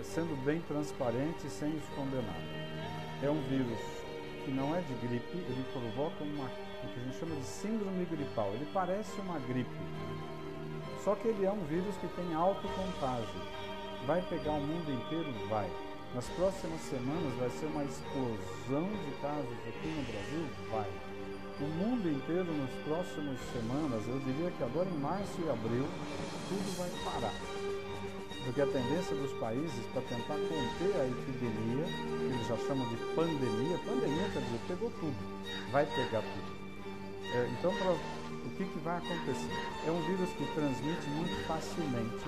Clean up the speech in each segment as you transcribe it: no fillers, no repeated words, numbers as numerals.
sendo bem transparente e sem esconder nada. É um vírus que não é de gripe, ele provoca o que a gente chama de síndrome gripal. Ele parece uma gripe, só que ele é um vírus que tem alto contágio. Vai pegar o mundo inteiro? Vai. Nas próximas semanas vai ser uma explosão de casos aqui no Brasil? Vai. O mundo inteiro nas próximas semanas, eu diria que agora em março e abril, tudo vai parar. Porque a tendência dos países para tentar conter a epidemia, que eles já chamam de pandemia quer dizer, pegou tudo, vai pegar tudo. Então, o que vai acontecer? É um vírus que transmite muito facilmente,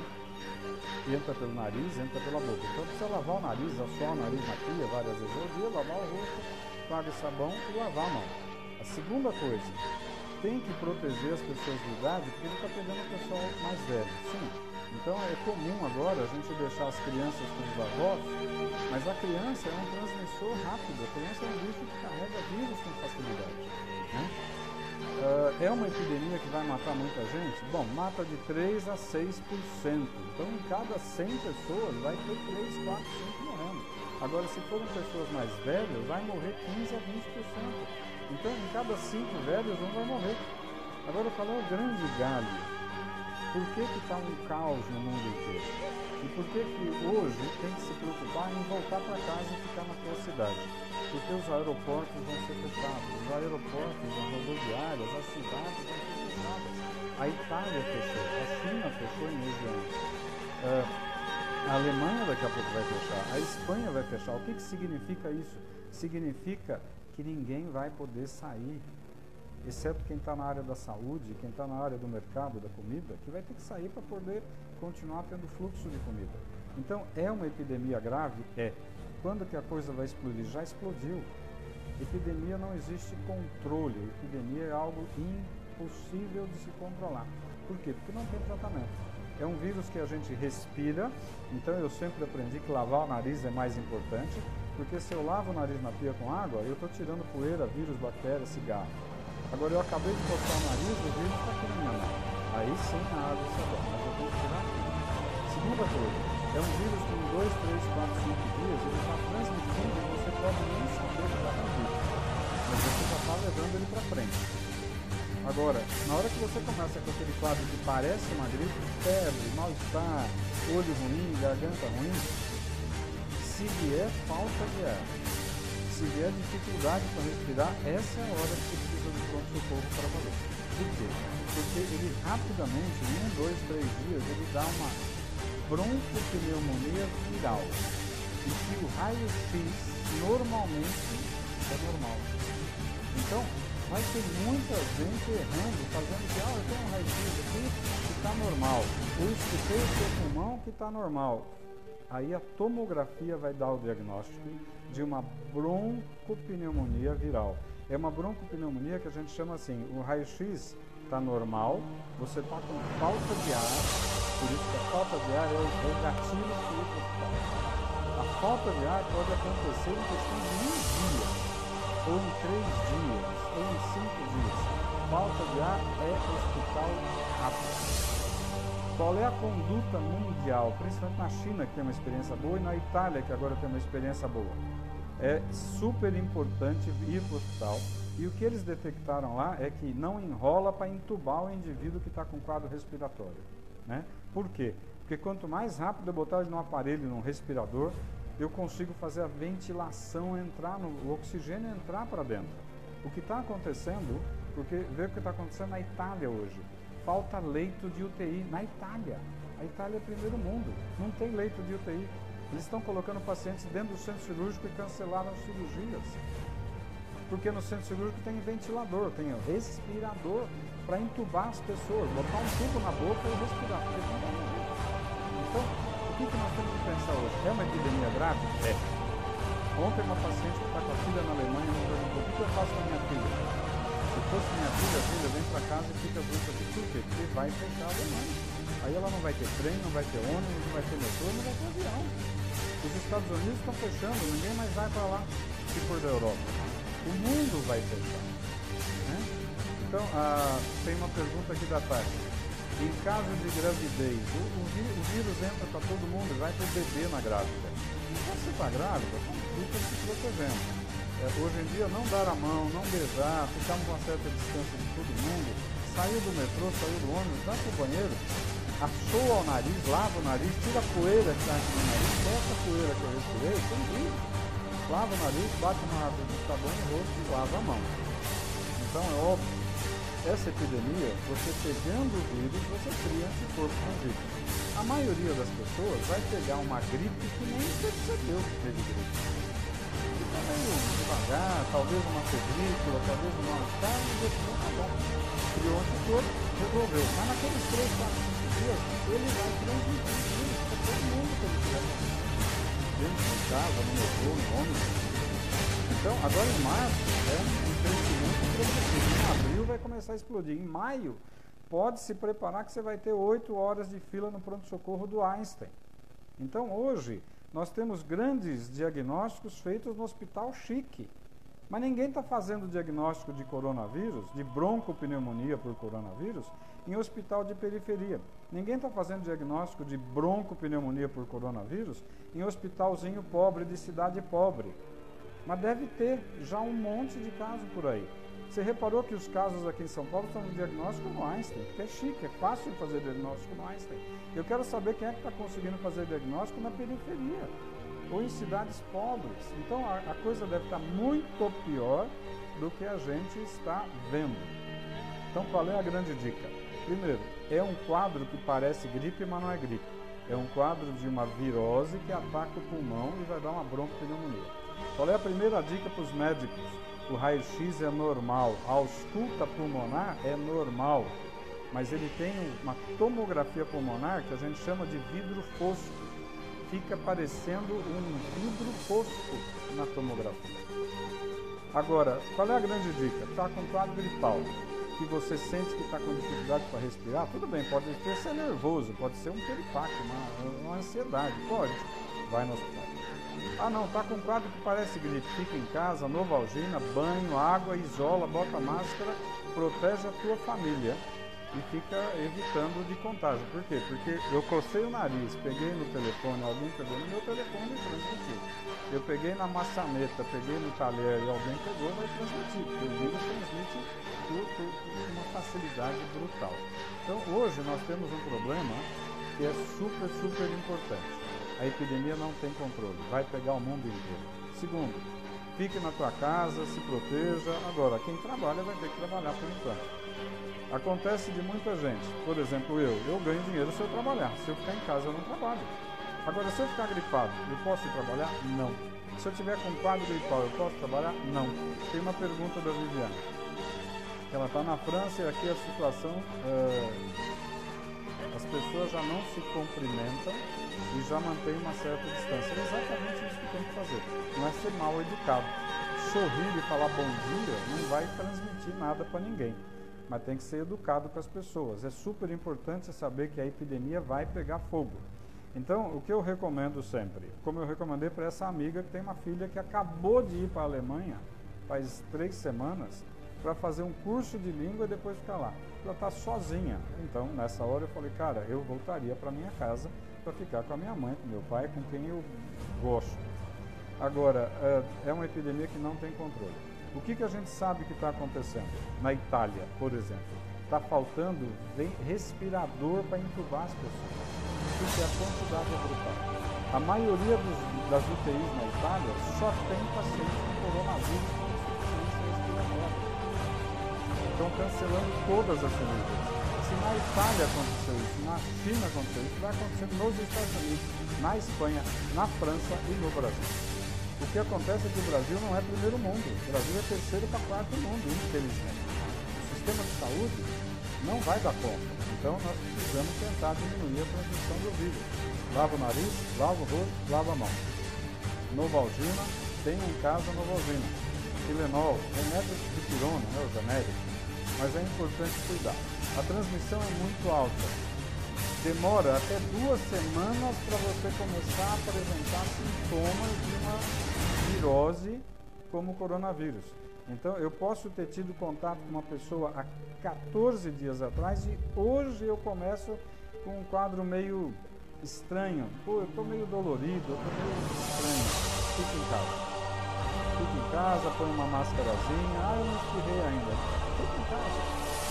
entra pelo nariz, entra pela boca. Então, precisa lavar o nariz, assoar o nariz na pia várias vezes ao dia, lavar o rosto com água e sabão e lavar a mão. A segunda coisa, tem que proteger as pessoas de idade, porque ele está pegando o pessoal mais velho. Sim. Então é comum agora a gente deixar as crianças com os avós, mas a criança é um transmissor rápido, a criança é um bicho que carrega vírus com facilidade. Né? É uma epidemia que vai matar muita gente? Bom, mata de 3 a 6%. Então em cada 100 pessoas vai ter 3, 4, 5 morrendo. Agora se forem pessoas mais velhas, vai morrer 15 a 20%. Então em cada 5 velhos, um vai morrer. Agora qual é o grande galho? Por que está um caos no mundo inteiro? E por que hoje tem que se preocupar em voltar para casa e ficar na tua cidade? Porque os aeroportos vão ser fechados, os aeroportos, as rodoviárias, as cidades vão ser fechadas. A Itália fechou, a China fechou em regiões. A Alemanha daqui a pouco vai fechar, a Espanha vai fechar. O que significa isso? Significa que ninguém vai poder sair, exceto quem está na área da saúde, quem está na área do mercado, da comida, que vai ter que sair para poder continuar tendo fluxo de comida. Então, é uma epidemia grave? É. Quando que a coisa vai explodir? Já explodiu. Epidemia não existe controle. Epidemia é algo impossível de se controlar. Por quê? Porque não tem tratamento. É um vírus que a gente respira, então eu sempre aprendi que lavar o nariz é mais importante, porque se eu lavo o nariz na pia com água, eu estou tirando poeira, vírus, bactéria, cigarro. Agora eu acabei de botar o nariz, o vírus está aqui na minha mão. Aí sim a água e sabão, mas eu tenho que tirar aqui. Segunda coisa, é um vírus que em 2, 3, 4, 5 dias ele está transmitindo e você pode nem saber que está com vírus. Mas você já está levando ele para frente. Agora, na hora que você começa com aquele quadro que parece uma gripe, febre, mal-estar, olho ruim, garganta ruim, se vier falta de ar, se vier dificuldade para respirar, essa é a hora que você precisa de pronto-socorro para valer. Por quê? Porque ele rapidamente, em 1, 2, 3 dias, ele dá uma broncopneumonia viral. E que o raio-x normalmente é normal. Então, vai ter muita gente errando, fazendo que, eu tenho um raio-x aqui que está normal. Eu escutei o seu pulmão que está normal. Aí a tomografia vai dar o diagnóstico de uma broncopneumonia viral. É uma broncopneumonia que a gente chama assim, o raio-x está normal, você está com falta de ar, por isso que a falta de ar é o gatilho que ir para o hospital. A falta de ar pode acontecer em questão de 1 dia, ou em 3 dias, ou em 5 dias. Falta de ar é hospital rápido. Qual é a conduta mundial, principalmente na China, que tem uma experiência boa, e na Itália, que agora tem uma experiência boa? É super importante ir para o hospital, e o que eles detectaram lá é que não enrola para entubar o indivíduo que está com quadro respiratório. Né? Por quê? Porque quanto mais rápido eu botar ele num aparelho, num respirador, eu consigo fazer a ventilação entrar, o oxigênio entrar para dentro. O que está acontecendo, porque vê o que está acontecendo na Itália hoje. Falta leito de UTI na Itália. A Itália é primeiro mundo, não tem leito de UTI. Eles estão colocando pacientes dentro do centro cirúrgico e cancelaram as cirurgias. Porque no centro cirúrgico tem ventilador, tem respirador para entubar as pessoas, botar um tubo na boca e respirar. Então, o que nós temos que pensar hoje? É uma epidemia grave? É. Ontem uma paciente que está com a filha na Alemanha me perguntou: o que eu faço com a minha filha? Se fosse minha filha, vem para casa e fica junto aqui. Por quê? Porque vai fechar a Alemanha. Aí ela não vai ter trem, não vai ter ônibus, não vai ter metrô, não vai ter avião. Os Estados Unidos estão fechando, ninguém mais vai para lá se for da Europa. O mundo vai fechar. Né? Então, tem uma pergunta aqui da Tati. Em caso de gravidez, o vírus entra para todo mundo e vai para o bebê na grávida. Quando você está grávida, fica se protegendo. Hoje em dia, não dar a mão, não beijar, ficar uma certa distância de todo mundo, saiu do metrô, saiu do ônibus, vai para o banheiro, assoa o nariz, lava o nariz, tira a poeira que está aqui no nariz, essa poeira que eu respirei, tem vírus. Lava o nariz, bate uma água de sabão no rosto e lava a mão. Então é óbvio, essa epidemia, você pegando o vírus, você cria anticorpo com o vírus. A maioria das pessoas vai pegar uma gripe que nem percebeu que teve gripe. Fica meio devagar, talvez uma febrícula, talvez uma mal-estar, e depois tá bom. Criou anticorpo, resolveu. Mas naqueles 3, 4, 5 dias, ele vai transmitir vírus para todo mundo que ele estiver dentro de casa, no metrô, no ônibus. Então, agora em março, é um crescimento progressivo. Em abril vai começar a explodir. Em maio, pode se preparar que você vai ter 8 horas de fila no pronto-socorro do Einstein. Então, hoje, nós temos grandes diagnósticos feitos no hospital chique. Mas ninguém está fazendo diagnóstico de coronavírus, de broncopneumonia por coronavírus, em hospital de periferia. Ninguém está fazendo diagnóstico de broncopneumonia por coronavírus em hospitalzinho pobre, de cidade pobre. Mas deve ter já um monte de casos por aí. Você reparou que os casos aqui em São Paulo estão no diagnóstico no Einstein, porque é chique, é fácil fazer diagnóstico no Einstein. Eu quero saber quem é que está conseguindo fazer diagnóstico na periferia, ou em cidades pobres. Então a coisa deve estar muito pior do que a gente está vendo. Então qual é a grande dica? Primeiro, é um quadro que parece gripe, mas não é gripe. É um quadro de uma virose que ataca o pulmão e vai dar uma broncopneumonia. Qual é a primeira dica para os médicos? O raio-x é normal, a ausculta pulmonar é normal, mas ele tem uma tomografia pulmonar que a gente chama de vidro fosco. Fica parecendo um vidro fosco na tomografia. Agora, qual é a grande dica? Está com quadro gripal, que você sente que está com dificuldade para respirar, tudo bem, pode ser nervoso, pode ser um peripaque, uma ansiedade, pode, vai no hospital. Ah não, está com um quadro que parece gripe, fica em casa, Novalgina, banho, água, isola, bota máscara, protege a tua família e fica evitando de contágio. Por quê? Porque eu cocei o nariz, peguei no telefone, alguém pegou no meu telefone e transmitiu. Eu peguei na maçaneta, peguei no talher e alguém pegou, vai transmitir, porque o vírus transmite com uma facilidade brutal. Então hoje nós temos um problema que é super importante. A epidemia não tem controle, vai pegar o mundo inteiro. Segundo, fique na tua casa, se proteja. Agora, quem trabalha vai ter que trabalhar por enquanto. Acontece de muita gente, por exemplo, eu ganho dinheiro se eu trabalhar. Se eu ficar em casa, eu não trabalho. Agora, se eu ficar gripado, eu posso ir trabalhar? Não. Se eu tiver com quadro gripal, eu posso trabalhar? Não. Tem uma pergunta da Viviane. Ela está na França e aqui a situação, as pessoas já não se cumprimentam e já mantém uma certa distância. É exatamente isso que tem que fazer. Não é ser mal educado. Sorrir e falar bom dia não vai transmitir nada para ninguém. Mas tem que ser educado com as pessoas. É super importante saber que a epidemia vai pegar fogo. Então, o que eu recomendo sempre, como eu recomendei para essa amiga que tem uma filha que acabou de ir para a Alemanha, faz 3 semanas, para fazer um curso de língua e depois ficar lá. Ela está sozinha. Então, nessa hora eu falei, cara, eu voltaria para minha casa para ficar com a minha mãe, com meu pai, com quem eu gosto. Agora, é uma epidemia que não tem controle. O que a gente sabe que está acontecendo? Na Itália, por exemplo, está faltando respirador para entubar as pessoas, porque a quantidade é brutal. A maioria das UTIs na Itália só tem pacientes com coronavírus com insuficiência respiratória. Estão cancelando todas as cirurgias. Se na Itália aconteceu isso, na China aconteceu isso, vai acontecendo nos Estados Unidos, na Espanha, na França e no Brasil. O que acontece é que o Brasil não é primeiro mundo, o Brasil é terceiro para quarto mundo, infelizmente. O sistema de saúde não vai dar conta, então nós precisamos tentar diminuir a transmissão do vírus. Lava o nariz, lava o rosto, lava a mão. Novalgina, tenha em casa Novalgina. Tilenol, remédio de pirona, o genérico, mas é importante cuidar. A transmissão é muito alta. Demora até 2 semanas para você começar a apresentar sintomas de uma virose como o coronavírus. Então, eu posso ter tido contato com uma pessoa há 14 dias atrás e hoje eu começo com um quadro meio estranho. Pô, eu estou meio dolorido, eu estou meio estranho. Fique em casa. Fique em casa, põe uma máscarazinha. Ah, eu não espirrei ainda. Fique em casa.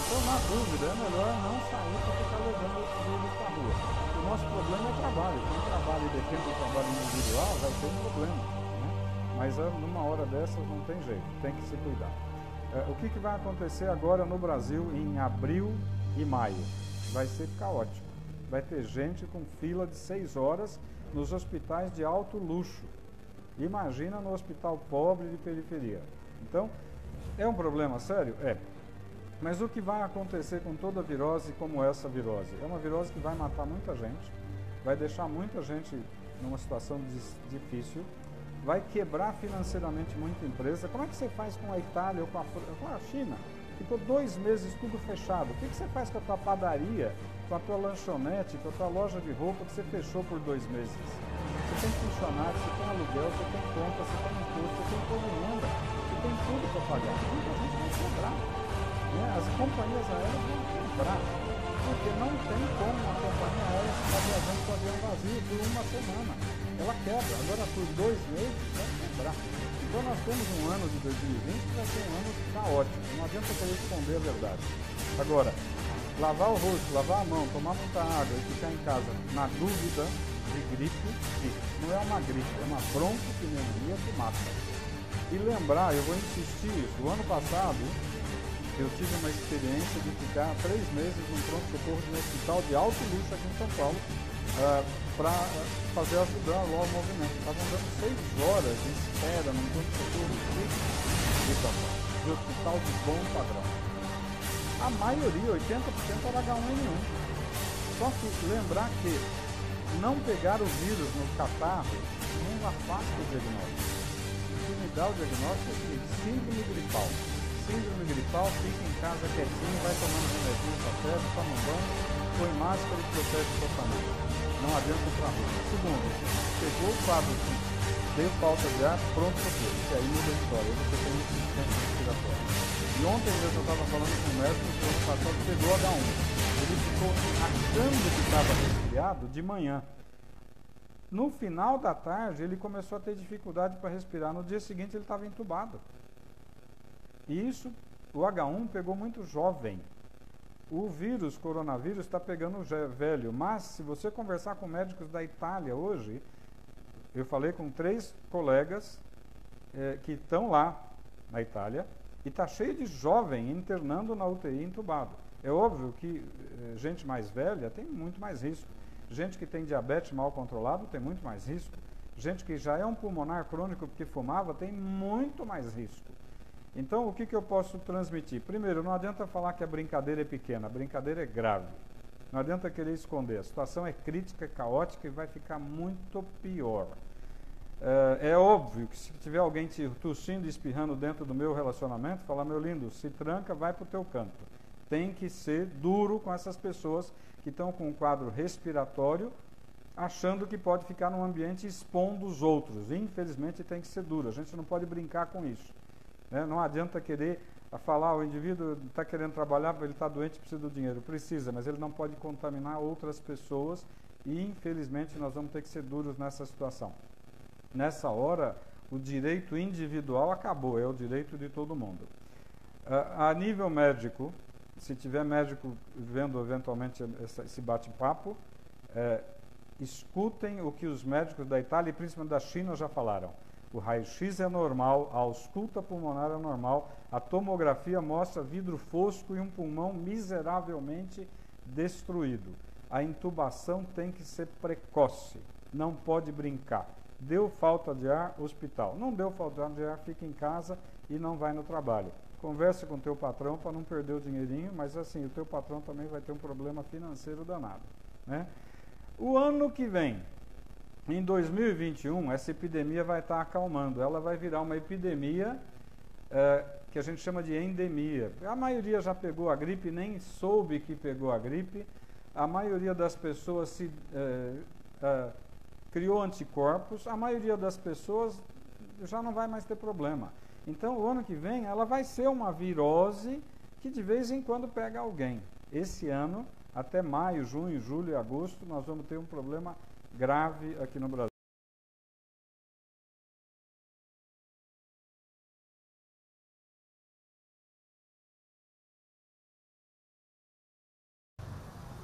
Então, na dúvida, é melhor não sair para ficar levando os vírus para a rua. O nosso problema é trabalho. Quem trabalha e depende do trabalho individual vai ter um problema. Mas numa hora dessas não tem jeito, tem que se cuidar. O que vai acontecer agora no Brasil em abril e maio? Vai ser caótico. Vai ter gente com fila de 6 horas nos hospitais de alto luxo. Imagina no hospital pobre de periferia. Então, é um problema sério? É. Mas o que vai acontecer com toda virose como essa virose? É uma virose que vai matar muita gente, vai deixar muita gente numa situação difícil, vai quebrar financeiramente muita empresa. Como é que você faz com a Itália ou com a China? Ficou 2 meses tudo fechado. O que você faz com a tua padaria, com a tua lanchonete, com a tua loja de roupa que você fechou por 2 meses? Você tem funcionário, você tem aluguel, você tem conta, você tem imposto, você tem toda emenda, você tem tudo para pagar. Muita gente vai quebrar. As companhias aéreas vão quebrar, porque não tem como uma companhia aérea ficar viajando com o avião vazio por 1 semana. Ela quebra, agora por 2 meses vai quebrar. Então nós temos um ano de 2020 que vai ser um ano caótico, não adianta querer esconder a verdade. Agora, lavar o rosto, lavar a mão, tomar muita água e ficar em casa na dúvida de gripe, não é uma gripe, é uma broncopneumonia que mata. E lembrar, eu vou insistir isso, o ano passado eu tive uma experiência de ficar 3 meses num pronto-socorro de um hospital de alto luxo aqui em São Paulo, para ajudar lá o movimento. Estavam dando 6 horas de espera num pronto-socorro de São Paulo, de hospital de bom padrão. A maioria, 80%, era H1N1. Só que lembrar que não pegar o vírus no catarro não afasta o diagnóstico. O que me dá o diagnóstico é o seguinte: síndrome gripal. Síndrome gripal, fica em casa quietinho, vai tomando remedinho para festa, toma um banho, põe máscara e protege sua família. Não adianta ir para a rua. Segundo, pegou o quadro, deu falta de ar, pronto para tudo. Que aí muda a história, aí você tem insuficiência respiratória. E ontem mesmo eu estava falando com o médico que o ano passado pegou H1. Ele ficou achando que estava resfriado de manhã. No final da tarde, ele começou a ter dificuldade para respirar. No dia seguinte, ele estava entubado. E isso, o H1 pegou muito jovem. O vírus, coronavírus, está pegando velho. Mas, se você conversar com médicos da Itália hoje, eu falei com 3 colegas que estão lá na Itália, e está cheio de jovem internando na UTI entubado. É óbvio que gente mais velha tem muito mais risco. Gente que tem diabetes mal controlado tem muito mais risco. Gente que já é um pulmonar crônico porque fumava tem muito mais risco. Então, o que eu posso transmitir? Primeiro, não adianta falar que a brincadeira é pequena, a brincadeira é grave. Não adianta querer esconder, a situação é crítica, é caótica e vai ficar muito pior. É óbvio que se tiver alguém te tossindo e espirrando dentro do meu relacionamento, falar: meu lindo, se tranca, vai para o teu canto. Tem que ser duro com essas pessoas que estão com um quadro respiratório, achando que pode ficar num ambiente expondo os outros. Infelizmente tem que ser duro, a gente não pode brincar com isso. Não adianta querer falar: o indivíduo está querendo trabalhar, ele está doente, precisa do dinheiro. Precisa, mas ele não pode contaminar outras pessoas e, infelizmente, nós vamos ter que ser duros nessa situação. Nessa hora, o direito individual acabou, é o direito de todo mundo. A nível médico, se tiver médico vendo eventualmente esse bate-papo, escutem o que os médicos da Itália e principalmente da China já falaram. O raio-x é normal, a ausculta pulmonar é normal, a tomografia mostra vidro fosco e um pulmão miseravelmente destruído. A intubação tem que ser precoce, não pode brincar. Deu falta de ar, hospital. Não deu falta de ar, fica em casa e não vai no trabalho. Converse com o teu patrão para não perder o dinheirinho, mas assim, o teu patrão também vai ter um problema financeiro danado. O ano que vem, em 2021, essa epidemia vai estar acalmando. Ela vai virar uma epidemia que a gente chama de endemia. A maioria já pegou a gripe, nem soube que pegou a gripe. A maioria das pessoas criou anticorpos. A maioria das pessoas já não vai mais ter problema. Então, o ano que vem, ela vai ser uma virose que de vez em quando pega alguém. Esse ano, até maio, junho, julho e agosto, nós vamos ter um problema grave aqui no Brasil.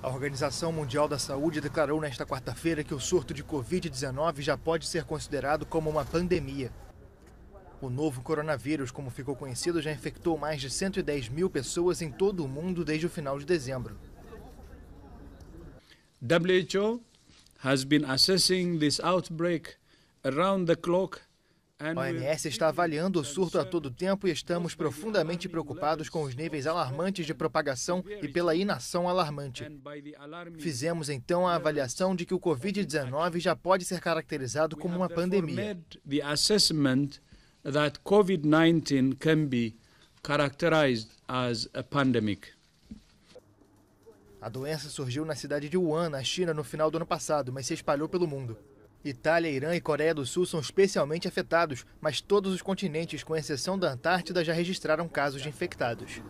A Organização Mundial da Saúde declarou nesta quarta-feira que o surto de Covid-19 já pode ser considerado como uma pandemia. O novo coronavírus, como ficou conhecido, já infectou mais de 110 mil pessoas em todo o mundo desde o final de dezembro. WHO has been assessing this outbreak around the clock. A OMS está avaliando o surto a todo tempo e estamos profundamente preocupados com os níveis alarmantes de propagação e pela inação alarmante. Fizemos então a avaliação de que o Covid-19 já pode ser caracterizado como uma pandemia. The assessment that COVID-19 can be characterized as a pandemic. A doença surgiu na cidade de Wuhan, na China, no final do ano passado, mas se espalhou pelo mundo. Itália, Irã e Coreia do Sul são especialmente afetados, mas todos os continentes, com exceção da Antártida, já registraram casos de infectados.